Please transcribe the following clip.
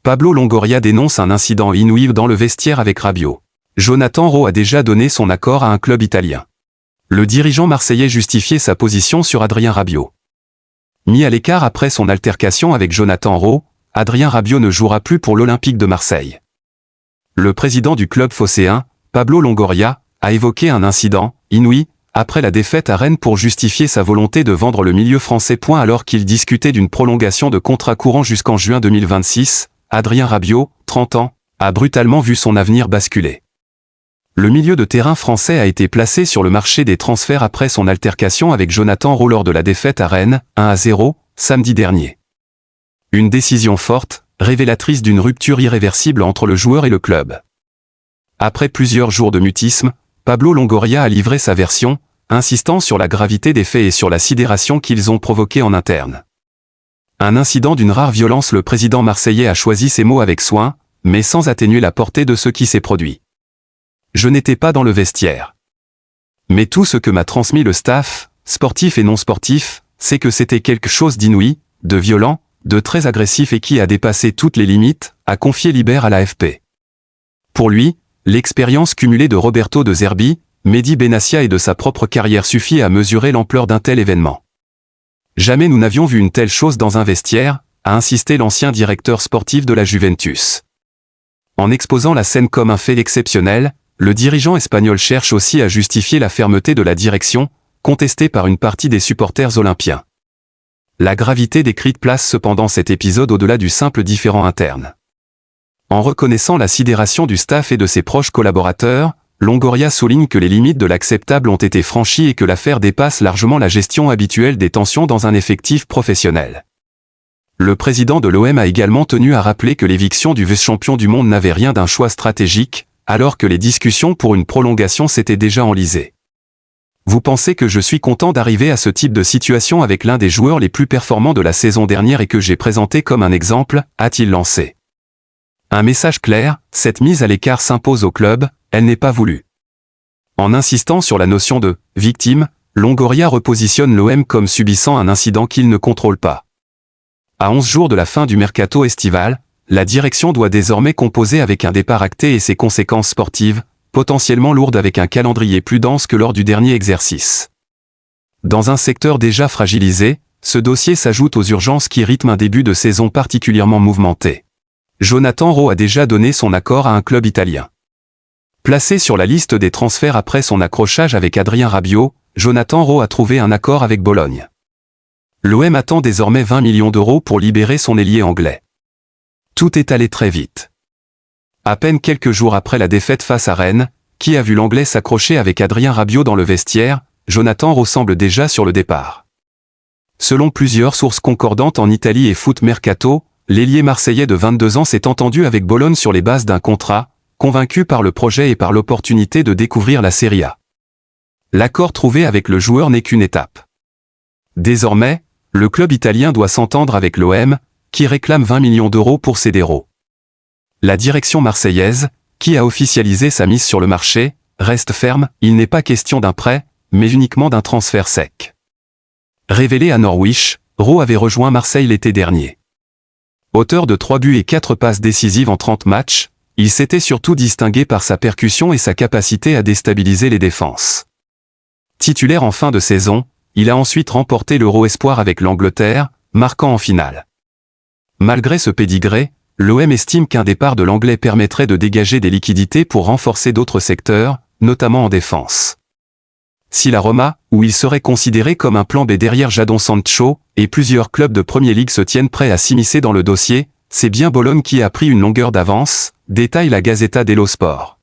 Pablo Longoria dénonce un incident inouï dans le vestiaire avec Rabiot. Jonathan Rowe a déjà donné son accord à un club italien. Le dirigeant marseillais justifiait sa position sur Adrien Rabiot. Mis à l'écart après son altercation avec Jonathan Rowe, Adrien Rabiot ne jouera plus pour l'Olympique de Marseille. Le président du club phocéen, Pablo Longoria, a évoqué un incident inouï après la défaite à Rennes pour justifier sa volonté de vendre le milieu français. Alors qu'il discutait d'une prolongation de contrat courant jusqu'en juin 2026, Adrien Rabiot, 30 ans, a brutalement vu son avenir basculer. Le milieu de terrain français a été placé sur le marché des transferts après son altercation avec Jonathan Rowe lors de la défaite à Rennes, 1-0, samedi dernier. Une décision forte, révélatrice d'une rupture irréversible entre le joueur et le club. Après plusieurs jours de mutisme, Pablo Longoria a livré sa version, insistant sur la gravité des faits et sur la sidération qu'ils ont provoquée en interne. Un incident d'une rare violence. Le président marseillais a choisi ses mots avec soin, mais sans atténuer la portée de ce qui s'est produit. Je n'étais pas dans le vestiaire. Mais tout ce que m'a transmis le staff, sportif et non sportif, c'est que c'était quelque chose d'inouï, de violent, de très agressif et qui a dépassé toutes les limites, a confié Libert à l'AFP. Pour lui, l'expérience cumulée de Roberto De Zerbi, Mehdi Benassia et de sa propre carrière suffit à mesurer l'ampleur d'un tel événement. Jamais nous n'avions vu une telle chose dans un vestiaire, a insisté l'ancien directeur sportif de la Juventus. En exposant la scène comme un fait exceptionnel, le dirigeant espagnol cherche aussi à justifier la fermeté de la direction, contestée par une partie des supporters olympiens. La gravité décrite place cependant cet épisode au-delà du simple différend interne. En reconnaissant la sidération du staff et de ses proches collaborateurs, Longoria souligne que les limites de l'acceptable ont été franchies et que l'affaire dépasse largement la gestion habituelle des tensions dans un effectif professionnel. Le président de l'OM a également tenu à rappeler que l'éviction du vice-champion du monde n'avait rien d'un choix stratégique, alors que les discussions pour une prolongation s'étaient déjà enlisées. Vous pensez que je suis content d'arriver à ce type de situation avec l'un des joueurs les plus performants de la saison dernière et que j'ai présenté comme un exemple, a-t-il lancé. Un message clair, cette mise à l'écart s'impose au club, elle n'est pas voulue. En insistant sur la notion de « victime », Longoria repositionne l'OM comme subissant un incident qu'il ne contrôle pas. À 11 jours de la fin du mercato estival, la direction doit désormais composer avec un départ acté et ses conséquences sportives, potentiellement lourdes avec un calendrier plus dense que lors du dernier exercice. Dans un secteur déjà fragilisé, ce dossier s'ajoute aux urgences qui rythment un début de saison particulièrement mouvementé. Jonathan Rowe a déjà donné son accord à un club italien. Placé sur la liste des transferts après son accrochage avec Adrien Rabiot, Jonathan Rowe a trouvé un accord avec Bologne. L'OM attend désormais 20 millions d'euros pour libérer son ailier anglais. Tout est allé très vite. À peine quelques jours après la défaite face à Rennes, qui a vu l'anglais s'accrocher avec Adrien Rabiot dans le vestiaire, Jonathan Rowe semble déjà sur le départ. Selon plusieurs sources concordantes en Italie et Foot Mercato, l'ailier marseillais de 22 ans s'est entendu avec Bologne sur les bases d'un contrat, convaincu par le projet et par l'opportunité de découvrir la Serie A. L'accord trouvé avec le joueur n'est qu'une étape. Désormais, le club italien doit s'entendre avec l'OM, qui réclame 20 millions d'euros pour céder Rowe. La direction marseillaise, qui a officialisé sa mise sur le marché, reste ferme, il n'est pas question d'un prêt, mais uniquement d'un transfert sec. Révélé à Norwich, Rowe avait rejoint Marseille l'été dernier. Auteur de 3 buts et 4 passes décisives en 30 matchs, il s'était surtout distingué par sa percussion et sa capacité à déstabiliser les défenses. Titulaire en fin de saison, il a ensuite remporté l'Euro Espoir avec l'Angleterre, marquant en finale. Malgré ce pédigré, l'OM estime qu'un départ de l'Anglais permettrait de dégager des liquidités pour renforcer d'autres secteurs, notamment en défense. Si la Roma, où il serait considéré comme un plan B derrière Jadon Sancho, et plusieurs clubs de Premier League se tiennent prêts à s'immiscer dans le dossier, c'est bien Bologne qui a pris une longueur d'avance, détaille la Gazzetta dello Sport.